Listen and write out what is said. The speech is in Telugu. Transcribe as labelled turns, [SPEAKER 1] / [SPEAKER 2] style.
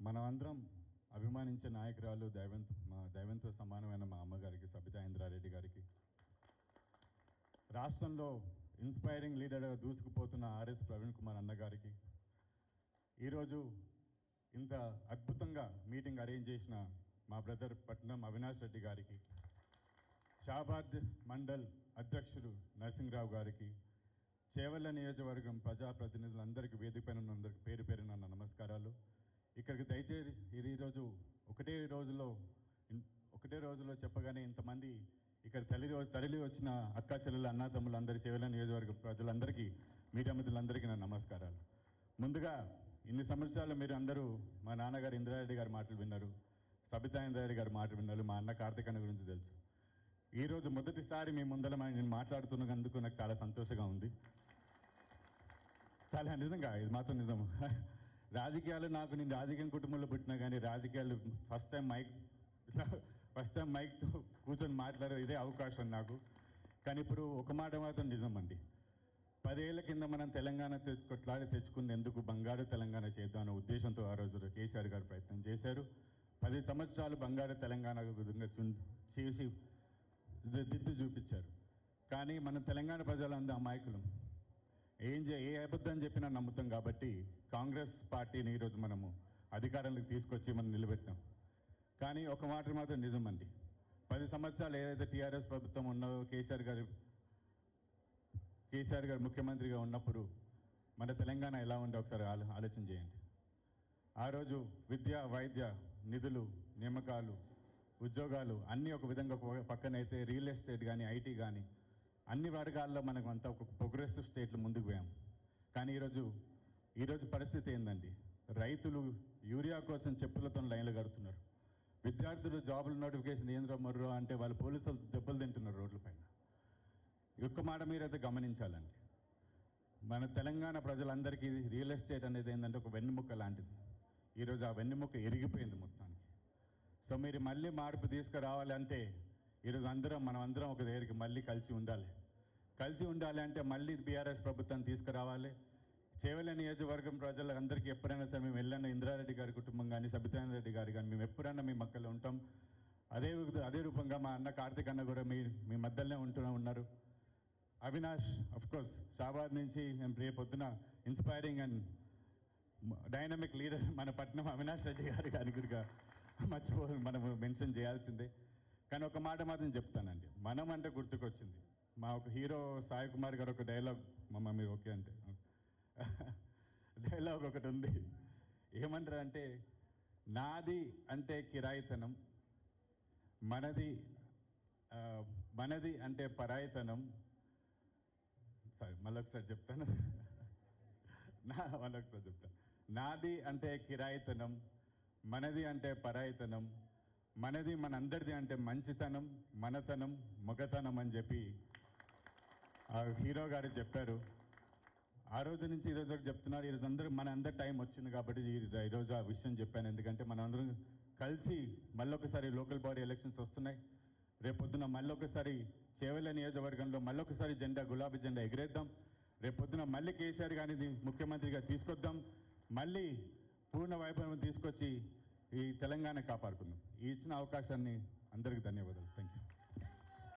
[SPEAKER 1] మనమందరం అభిమానించే నాయకురాలు మా దైవంతో సమానమైన మా అమ్మగారికి సబితా ఇంద్రారెడ్డి గారికి, రాష్ట్రంలో ఇన్స్పైరింగ్ లీడర్గా దూసుకుపోతున్న ఆర్ఎస్ ప్రవీణ్ కుమార్ అన్నగారికి, ఈరోజు ఇంత అద్భుతంగా మీటింగ్ అరేంజ్ చేసిన మా బ్రదర్ పట్నం అవినాష్ రెడ్డి గారికి, షాబాద్ మండల్ అధ్యక్షుడు నరసింహరావు గారికి, చేవెళ్ళ నియోజకవర్గం ప్రజాప్రతినిధులందరికీ వేదికపైన ఉన్నందరికీ పేరు పేరున నమస్కారాలు. ఇక్కడికి దయచేసి ఈరోజు ఒకటే రోజులో చెప్పగానే ఇంతమంది ఇక్కడ తరలి వచ్చిన అక్కా చెల్లెల అన్నాతమ్ములందరి చేవెళ్ళ నియోజకవర్గ ప్రజలందరికీ, మీడియా మిత్రులందరికీ నా నమస్కారాలు. ముందుగా ఇన్ని సంవత్సరాలు మీరు అందరూ మా నాన్నగారు ఇంద్రారెడ్డి గారి మాటలు విన్నారు, సబితా ఇంద్రారెడ్డి గారి మాటలు విన్నారు, మా అన్న కార్తిక్ అన్న గురించి తెలుసు. ఈరోజు మొదటిసారి మీ ముందర నేను మాట్లాడుతున్నందుకు నాకు చాలా సంతోషంగా ఉంది. చాలా నిజంగా, ఇది మాత్రం నిజం. రాజకీయాలు నేను రాజకీయ కుటుంబంలో పుట్టినా కానీ రాజకీయాలు ఫస్ట్ టైం మైక్తో కూర్చొని మాట్లాడే ఇదే అవకాశం నాకు. కానీ ఇప్పుడు ఒక మాట మాత్రం నిజం అండి, 10 ఏళ్ల కింద మనం తెలంగాణ తెచ్చుకునేందుకు బంగారు తెలంగాణ చేద్దాం అనే ఉద్దేశంతో ఆ రోజు కేసీఆర్ గారు ప్రయత్నం చేశారు. 10 సంవత్సరాలు బంగారు తెలంగాణ విధంగా చేసి దిద్దు చూపించారు. కానీ మన తెలంగాణ ప్రజలందరూ అమాయకులు, ఏ అబద్ధం చెప్పినా నమ్ముతాం. కాబట్టి కాంగ్రెస్ పార్టీని ఈరోజు మనము అధికారంలోకి తీసుకొచ్చి మనం నిలబెట్టాం. కానీ ఒక మాట మాత్రం నిజమండి, 10 సంవత్సరాలు ఏదైతే టీఆర్ఎస్ ప్రభుత్వం ఉన్నదో, కేసీఆర్ గారు ముఖ్యమంత్రిగా ఉన్నప్పుడు మన తెలంగాణ ఎలా ఉందో ఒకసారి ఆలోచన చేయండి. ఆ రోజు విద్య, వైద్య, నిధులు, నియామకాలు, ఉద్యోగాలు అన్నీ ఒక విధంగా పక్కనైతే రియల్ ఎస్టేట్ కానీ, ఐటీ కానీ అన్ని వర్గాల్లో మనకు అంతా ఒక ప్రోగ్రెసివ్ స్టేట్లు ముందుకు పోయాం. కానీ ఈరోజు పరిస్థితి ఏందండి, రైతులు యూరియా కోసం చెప్పులతో లైన్లు కడుతున్నారు, విద్యార్థులు జాబుల నోటిఫికేషన్ ఏంద్రో మర్రో అంటే వాళ్ళు పోలీసులు దెబ్బలు తింటున్నారు రోడ్లపైన. ఒక్క మాట మీరైతే గమనించాలండి, మన తెలంగాణ ప్రజలందరికీ రియల్ ఎస్టేట్ అనేది ఏంటంటే ఒక వెన్నెముక్క లాంటిది. ఈరోజు ఆ వెన్నెముక్క ఎరిగిపోయింది మొత్తానికి. సో మీరు మళ్ళీ మార్పు తీసుకురావాలంటే ఈరోజు మనం అందరం ఒక దగ్గరికి మళ్ళీ కలిసి ఉండాలి అంటే మళ్ళీ బీఆర్ఎస్ ప్రభుత్వాన్ని తీసుకురావాలి. చేవెళ్ళ నియోజకవర్గం ప్రజలందరికీ ఎప్పుడైనా సరే మేము వెళ్ళిన ఇంద్రారెడ్డి గారి కుటుంబం కానీ, సబితారెడ్డి గారు కానీ, మేము ఎప్పుడైనా మీ మక్కల్లో ఉంటాం. అదే రూపంగా మా అన్న కార్తిక్ అన్న కూడా మీ మధ్యలోనే ఉన్నారు. అవినాష్ అఫ్కోర్స్ షాబాద్ నుంచి మేము రేపొద్దున ఇన్స్పైరింగ్ అండ్ డైనమిక్ లీడర్ మన పట్నం అవినాష్ రెడ్డి గారి గురిగా మనం మెన్షన్ చేయాల్సిందే. కానీ ఒక మాట మాత్రం చెప్తానండి, మనం అంటే గుర్తుకొచ్చింది మా ఒక హీరో సాయి కుమార్ గారు ఒక డైలాగ్, మీరు ఓకే అంటే డైలాగ్ ఒకటి ఉంది. ఏమంటారంటే, నాది అంటే కిరాయితనం, మనది అంటే పరాయితనం. మళ్ళొకసారి చెప్తాను, నాది అంటే కిరాయితనం, మనది అంటే పరాయితనం, మనది మనందరిది అంటే మంచితనం, మనతనం, మగతనం అని చెప్పి ఆ హీరో గారు చెప్పారు. ఆ రోజు నుంచి ఈరోజు వరకు చెప్తున్నారు. ఈరోజు అందరి టైం వచ్చింది కాబట్టి ఈరోజు ఆ విషయం చెప్పాను. ఎందుకంటే మనందరం కలిసి మళ్ళొకసారి లోకల్ బాడీ ఎలక్షన్స్ వస్తున్నాయి. రేపొద్దున మళ్ళొకసారి చేవెళ్ళ నియోజకవర్గంలో మళ్ళొకసారి గులాబీ జెండా ఎగిరేద్దాం. రేపొద్దున మళ్ళీ కేసీఆర్ గారిని ముఖ్యమంత్రిగా తీసుకొద్దాం. మళ్ళీ పూర్ణ వైభవం తీసుకొచ్చి ఈ తెలంగాణ కాపాడుకుందాం. ఈ ఇచ్చిన అవకాశాన్ని అందరికీ ధన్యవాదాలు. Thank you.